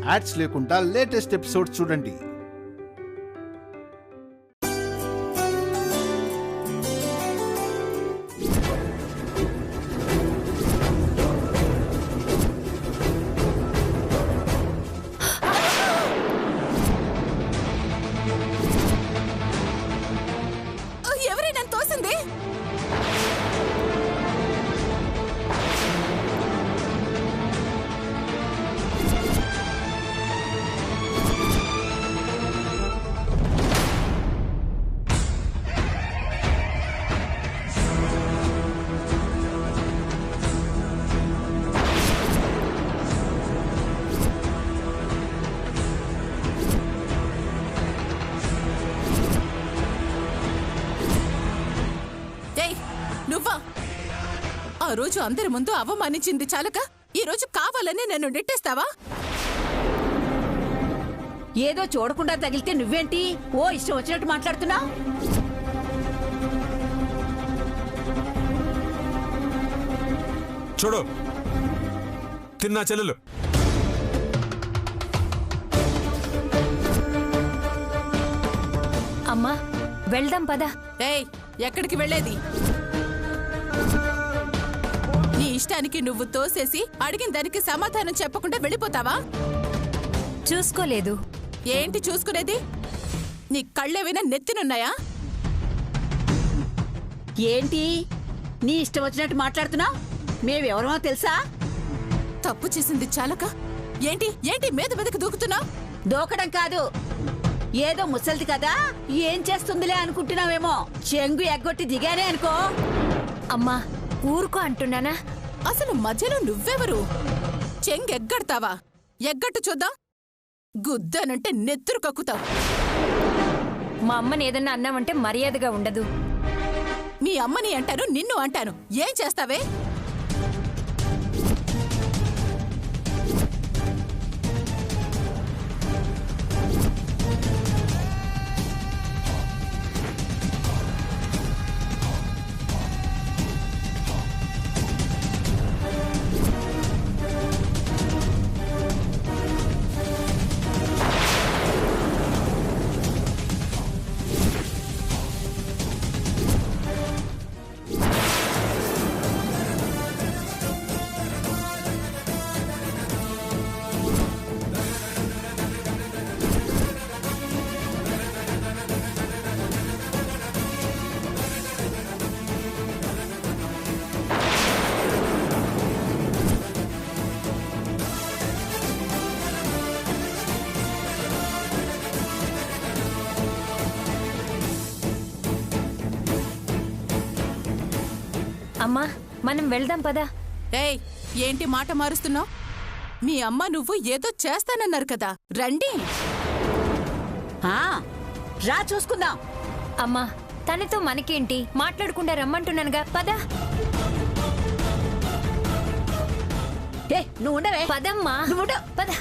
Ads లేకుండా latest episodes చూడండి. ఆ రోజు అందరి ముందు అవమానించింది చాలక ఈ రోజు కావాలని నన్ను నెట్టేస్తావా? ఏదో చూడకుండా తగిలితే నువ్వేంటి ఓ ఇష్టం వచ్చినట్టు మాట్లాడుతున్నావు? చూడు, తిన్నా చెల్లెలు. అమ్మా వెళ్దాం పద. ఏయ్, ఎక్కడికి వెళ్ళేది? నీ ఇష్టానికి నువ్వు తోసేసి అడిగిన దానికి సమాధానం చెప్పకుండా వెళ్ళిపోతావా? చూసుకోలేదు. ఏంటి చూసుకునేది? నీ కళ్ళేవైనా నెత్తినున్నాయా? ఏంటి నీ ఇష్టం వచ్చినట్టు మాట్లాడుతున్నావు? మేమెవరమో తెలుసా? తప్పు చేసింది చాలక ఏంటి ఏంటి మీద మీదకి దూకుతున్నావు? దూకడం కాదు, ఏదో ముసలిది కదా ఏం చేస్తుందిలే అనుకుంటున్నావేమో. చెంగు ఎగ్గొట్టి దిగానే అనుకో. అమ్మా ఊరుకో అంటున్నానా? అసలు మధ్యలో నువ్వెవరు? చెంగెగ్గడతావా? ఎగ్గట్టు చూద్దాం. గుద్దనంటే నెత్తురు కక్కుతావు. మా అమ్మని ఏదన్నా అన్నావంటే మర్యాదగా ఉండదు. మీ అమ్మని అంటాను, నిన్ను అంటాను. ఏం చేస్తావే? అమ్మా మనం వెళ్దాం పదా. ఏయ్, ఏంటి మాట మారుస్తున్నావు? మీ అమ్మ నువ్వు ఏదో చేస్తానన్నారు కదా, రండి. రా చూసుకుందాం. అమ్మా తనతో మనకేంటి, మాట్లాడకుండా రమ్మంటున్నానుగా పదా. నువ్వు ఉండవే. పదమ్మా, నువ్వు పద.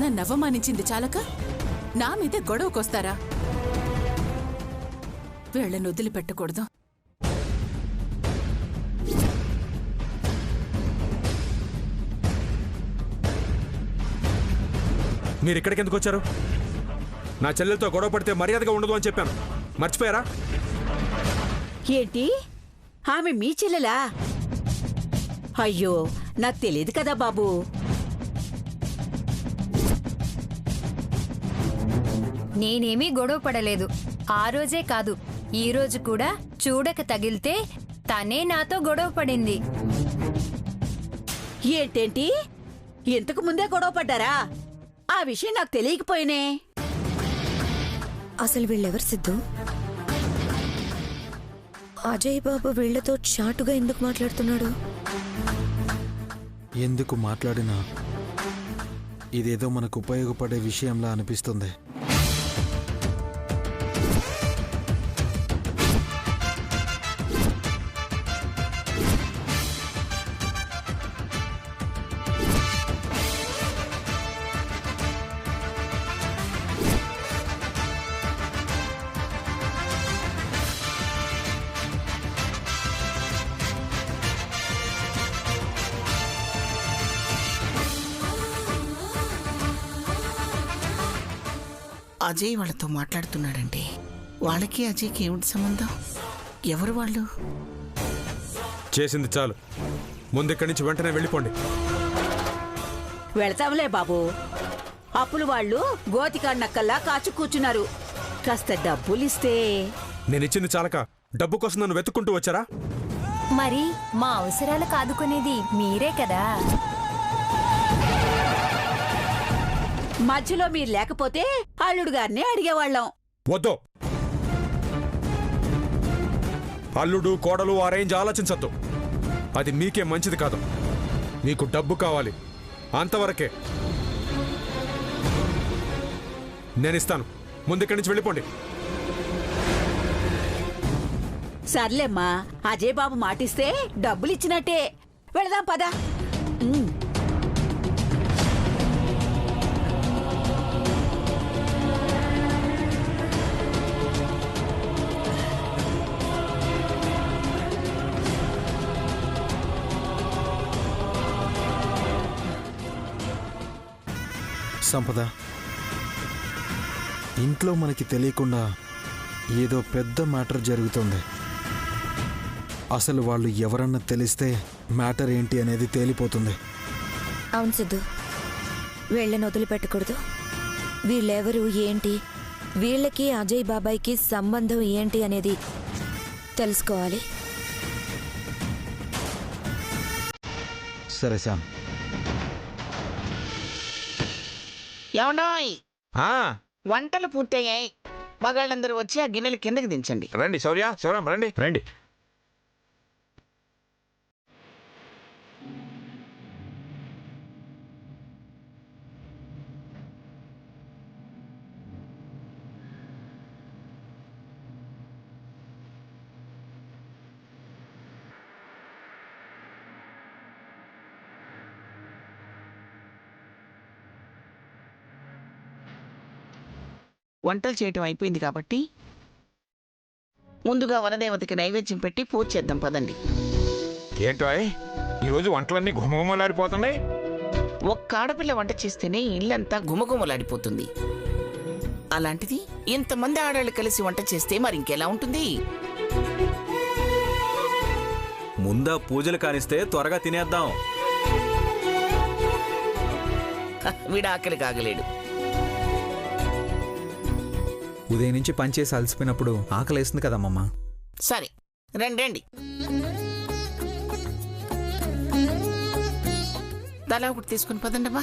నన్ను అవమానించింది చాలక నా మీదే గొడవకొస్తారా? వీళ్ళని వదిలిపెట్టకూడదు. మీరు ఇక్కడికి ఎందుకు వచ్చారు? నా చెల్లెలతో గొడవ పడితే మర్యాదగా ఉండదు అని చెప్పాను, మర్చిపోయారా? ఏంటి ఆమె మీ చెల్లెలా? అయ్యో నాకు తెలియదు కదా బాబు. నేనేమీ గొడవ పడలేదు. ఆ రోజే కాదు, ఈ రోజు కూడా చూడక తగిలితే తనే నాతో గొడవ పడింది. ఏంటేంటి ఇంతకు ముందే గొడవ పడ్డారా? ఆ విషయం నాకు తెలియకపోయినే. అసలు వీళ్ళెవరు సిద్ధు? అజయ్ బాబు వీళ్లతో చాటుగా ఎందుకు మాట్లాడుతున్నాడు? ఎందుకు మాట్లాడినా ఇదేదో మనకు ఉపయోగపడే విషయంలా అనిపిస్తుంది. అజయ్ వాళ్ళతో మాట్లాడుతున్నాడంటే వాళ్ళకి అజయ్కి ఏమిటి సంబంధం? ఎవరు వాళ్ళు? చేసింది చాలు, ముందు ఇక్కడి నుంచి వెంటనే వెళ్ళిపోండి. వెళతాంలే బాబు. అప్పులు వాళ్ళు గోతికాడినక్కల్లా కాచు కూర్చున్నారు. కాస్త డబ్బులిస్తే. నేను ఇచ్చింది చాలక డబ్బు కోసం నన్ను వెతుక్కుంటూ వచ్చారా? మరి మా అవసరాలు కాదుకునేది మీరే కదా. మధ్యలో మీరు లేకపోతే అల్లుడు గారిని అడిగేవాళ్ళం. వద్దు, అల్లుడు కోడలు ఆ రేంజ్ ఆలోచించద్దు. అది మీకే మంచిది కాదు. మీకు డబ్బు కావాలి, అంతవరకే. నేను ఇస్తాను, ముందు ఇక్కడి నుంచి వెళ్ళిపోండి. సర్లేమ్మా, అజయ్ బాబు మాటిస్తే డబ్బులిచ్చినట్టే. వెళదాం పదా. సంపద, ఇంట్లో మనకి తెలియకుండా ఏదో పెద్ద మ్యాటర్ జరుగుతుంది. అసలు వాళ్ళు ఎవరన్నా తెలిస్తే మ్యాటర్ ఏంటి అనేది తేలిపోతుంది. అవును సిద్ధు, వీళ్ళని వదిలిపెట్టకూడదు. వీళ్ళెవరు, ఏంటి, వీళ్ళకి అజయ్ బాబాయ్కి సంబంధం ఏంటి అనేది తెలుసుకోవాలి. సరే శ్యామ్. ఏమండోయ్, వంటలు పూర్తయ్యాయి. మగాళ్ళందరూ వచ్చి ఆ గిన్నెలు కిందకి దించండి. రండి శౌర్య, శౌర్యం రండి రండి. వంటలు చేయటం అయిపోయింది కాబట్టి ముందుగా వనదేవతకి నైవేద్యం పెట్టి పూజ చేద్దాం పదండి. ఏంటో ఈరోజు వంటలన్నీ గుమగుమలాడిపోతున్నాయి. ఒక్క ఆడపిల్ల వంట చేస్తేనే ఇల్లంతా గుమగుమలాడిపోతుంది. అలాంటిది ఇంతమంది ఆడవాళ్ళు కలిసి వంట చేస్తే మరి ఇంకెలా ఉంటుంది? ముందా పూజలు కానిస్తే త్వరగా తినేద్దాం. వీడు ఆకలి కాగలేడు. ఉదయం నుంచి పనిచేసి అలసిపోయినప్పుడు ఆకలేస్తుంది కదమ్మమ్మ. సరే రండి. తలా ఒకటి తీసుకుని పదండమ్మా.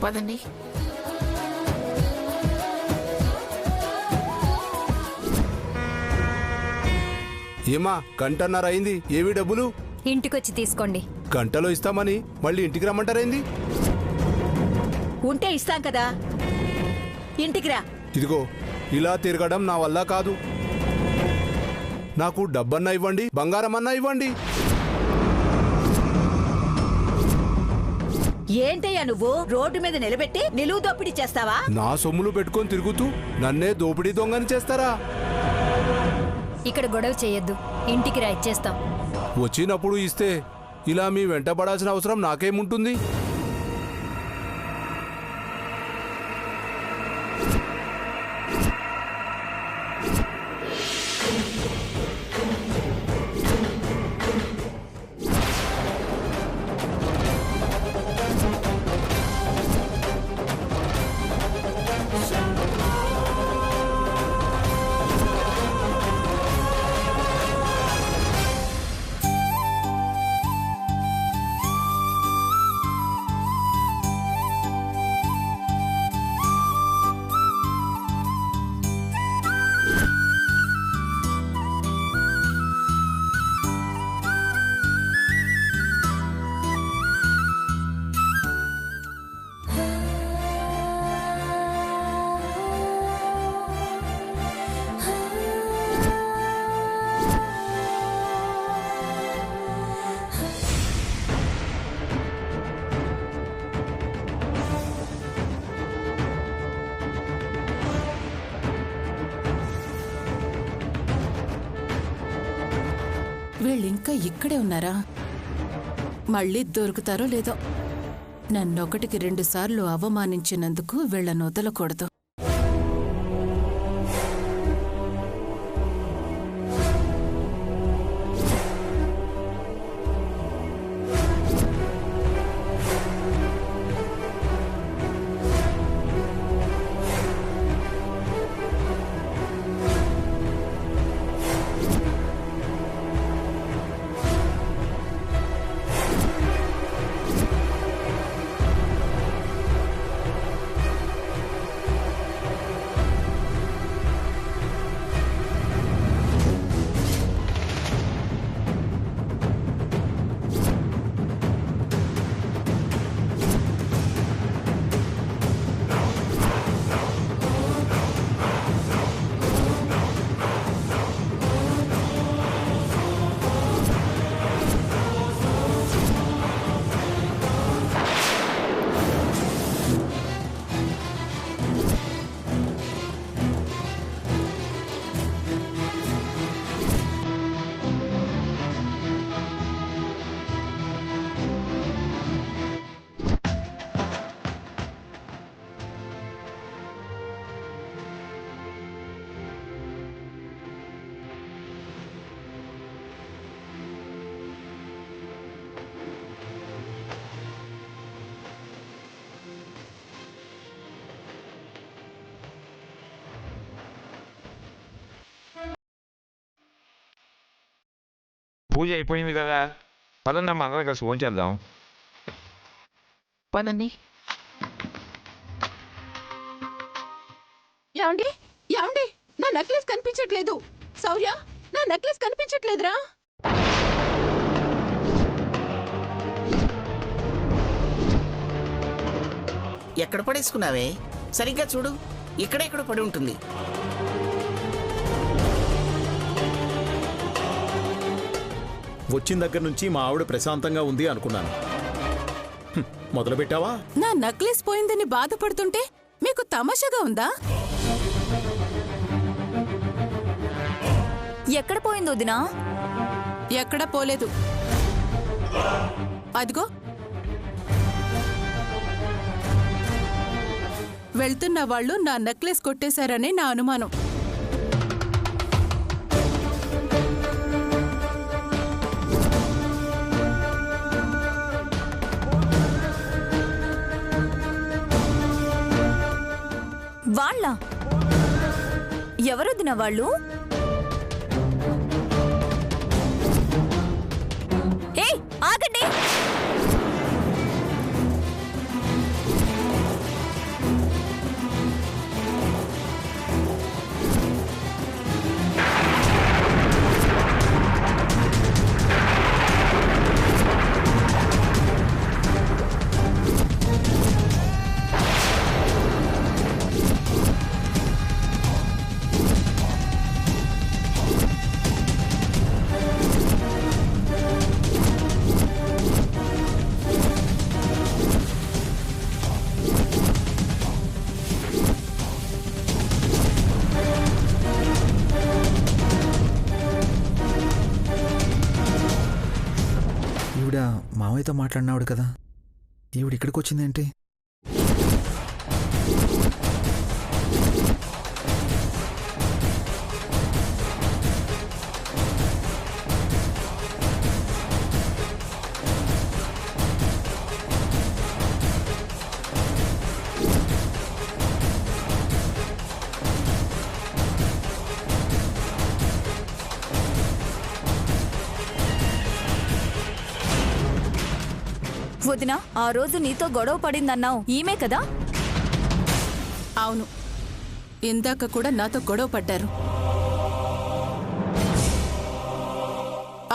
పదండి. ఏమా, గంటన్నర అయింది, ఏవి డబ్బులు? ఇంటికొచ్చి తీసుకోండి. గంటలో ఇస్తామని మళ్ళీ ఇంటికి రమ్మంటారైంది? ఉంటే ఇస్తాం కదా, ఇంటికి రా. ఇదిగో, ఇలా తిరగడం నా వల్ల కాదు. నాకు డబ్బన్నా ఇవ్వండి, బంగారం అన్నా ఇవ్వండి. ఏంటయ్యా నువ్వు రోడ్డు మీద నిలబెట్టి నిలువు దోపిడీ చేస్తావా? నా సొమ్ములు పెట్టుకొని తిరుగుతూ నన్నే దోపిడీ దొంగని చేస్తారా? ఇక్కడ గొడవ చేయొద్దు, ఇంటికి రా, ఇచ్చేస్తాం. వచ్చినప్పుడు ఇస్తే ఇలా మీ వెంట పడాల్సిన అవసరం నాకేముంటుంది? వీళ్ళింకా ఇక్కడే ఉన్నారా? మళ్ళీ దొరుకుతారో లేదో. నన్నొకటికి 2 సార్లు అవమానించినందుకు వీళ్ళను వదలకూడదు. పూజ అయిపోయింది కదా, పదన్నమ్మ అందరం కలిసి ఫోన్ చేద్దాం. పదండి. యాండి యాండి, నా నెక్లెస్ కనిపించట్లేదు. శౌర్య, నా నెక్లెస్ కనిపించట్లేదురా. ఎక్కడ పడేసుకున్నావే? సరిగ్గా చూడు, ఇక్కడెక్కడ పడి ఉంటుంది. వచ్చిన దగ్గర నుంచి మా ఆవిడ ప్రశాంతంగా ఉంది అనుకున్నాను. మొదలు పెట్టావా? నా నెక్లెస్ పోయిందని బాధపడుతుంటే మీకు తమాషాగా ఉందా? ఎక్కడ పోయింది వదినా? ఎక్కడ పోలేదు. అదిగో వెళ్తున్న వాళ్ళు నా నెక్లెస్ కొట్టేశారని నా అనుమానం. వాళ్ళ ఎవరొద్దిన వాళ్ళు? ఏయ్ ఆగండి! మావయ్యతో మాట్లాడినాడు కదా, ఈవిడ ఇక్కడికి వచ్చిందేంటి? వదినా, ఆ రోజు నీతో గొడవ పడిందన్నావు, ఈమె కదా? అవును, ఇందాక కూడా నాతో గొడవ పడ్డారు.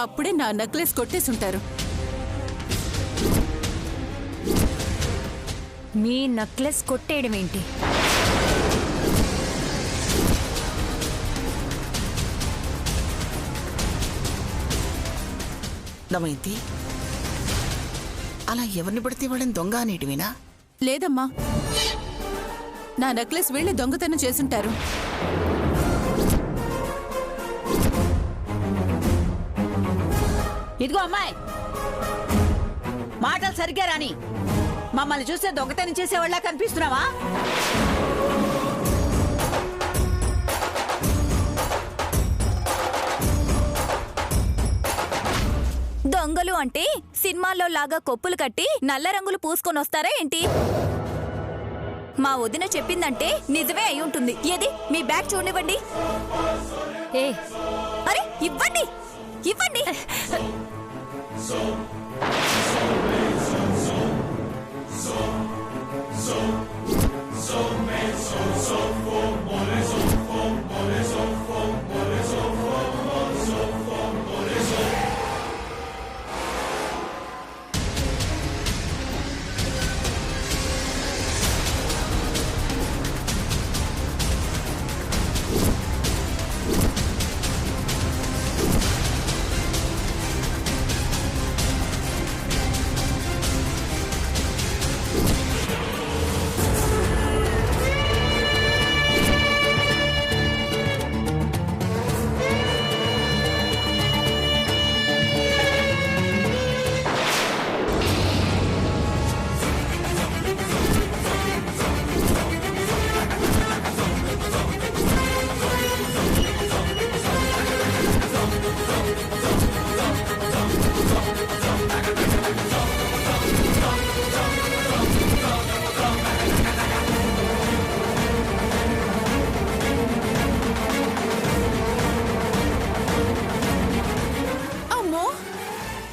అప్పుడే నా నెక్లెస్ కొట్టేసుంటారు. మీ నెక్లెస్ కొట్టేయడం ఏంటి? దమయంతి, అలా ఎవరిని పడితే వాళ్ళని దొంగ అనేటివినా? లేదమ్మా, నా నెక్లెస్ వీళ్ళే దొంగతనం చేసుంటారు. ఇదిగో అమ్మాయి, మాటలు సరిగ్గా రాని. మమ్మల్ని చూస్తే దొంగతనం చేసేవాళ్ళ కనిపిస్తున్నావా? దొంగలు అంటే సినిమాల్లో లాగా కొప్పులు కట్టి నల్ల రంగులు పూసుకొని వస్తారా ఏంటి? మా వదిన చెప్పిందంటే నిజమే అయి ఉంటుంది. ఏది మీ బ్యాగ్ చూడనివ్వండి. ఏ అరే ఇవ్వండి, ఇవ్వండి.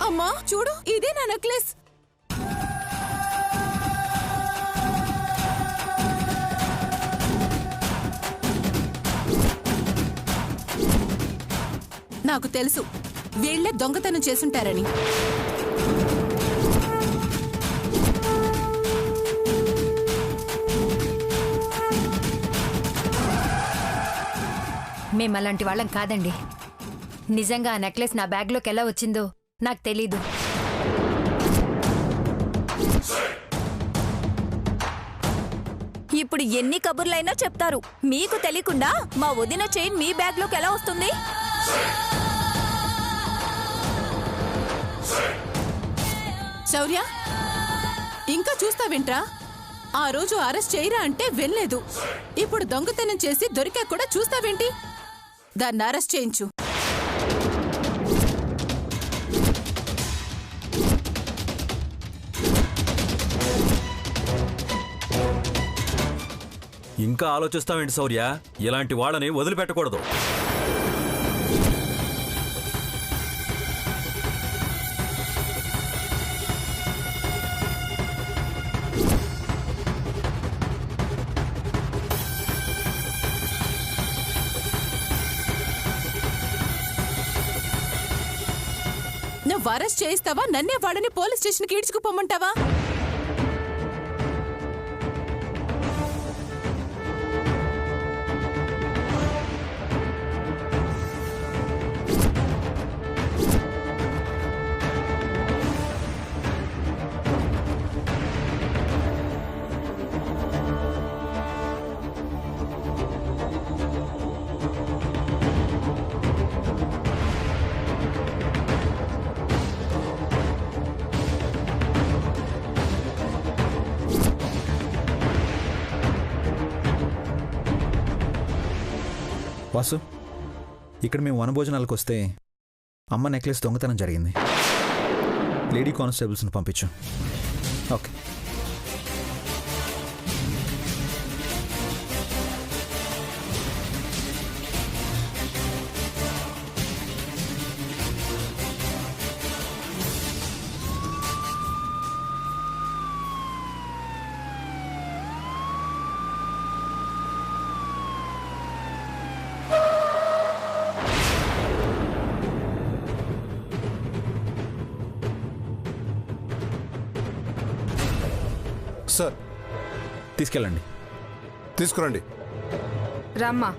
అమ్మా చూడు, ఇదే నా నెక్లెస్. నాకు తెలుసు వీళ్లే దొంగతనం చేసుంటారని. మేమలాంటి వాళ్ళం కాదండి. నిజంగా ఆ నెక్లెస్ నా బ్యాగ్లోకి ఎలా వచ్చిందో నాకు తెలీదు. ఇప్పుడు ఎన్ని కబుర్లైనా చెప్తారు. మీకు తెలియకుండా మా వదిన చైన్ మీ బ్యాగ్లోకి ఎలా వస్తుంది? శౌర్య, ఇంకా చూస్తావేంట్రా? ఆ రోజు అరెస్ట్ చేయరా అంటే వెళ్ళలేదు. ఇప్పుడు దొంగతనం చేసి దొరికా కూడా చూస్తావేంటి? దాన్ని అరెస్ట్ చేయించు. ఇంకా ఆలోచిస్తావేంటి శౌర్య? ఇలాంటి వాళ్ళని వదిలిపెట్టకూడదు. నువ్వు అరెస్ట్ చేయిస్తావా? నన్నే వాళ్ళని పోలీస్ స్టేషన్కి ఈడ్చుకుపోమంటావా? వాసు, ఇక్కడ మేము వనభోజనాలకు వస్తే అమ్మ నెక్లెస్ దొంగతనం జరిగింది. లేడీ కానిస్టేబుల్స్ని పంపించు. ఓకే. సార్, తీసుకెళ్ళండి. తీసుకురండి. రమ్మా.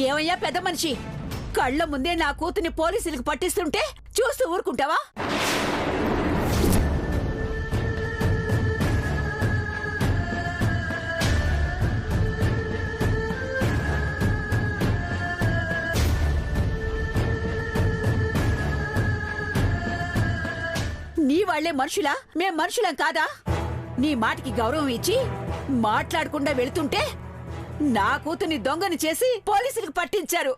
ఏమయ్యా పెద్ద మనిషి, కళ్ళ ముందే నా కూతుర్ని పోలీసులకు పట్టిస్తుంటే చూస్తూ ఊరుకుంటావా? నీ వాళ్లే మనుషులా, మేం మనుషులం కాదా? నీ మాటకి గౌరవం ఇచ్చి మాట్లాడకుండా వెళుతుంటే నా కూతుర్ని దొంగని చేసి పోలీసులకు పట్టించారు.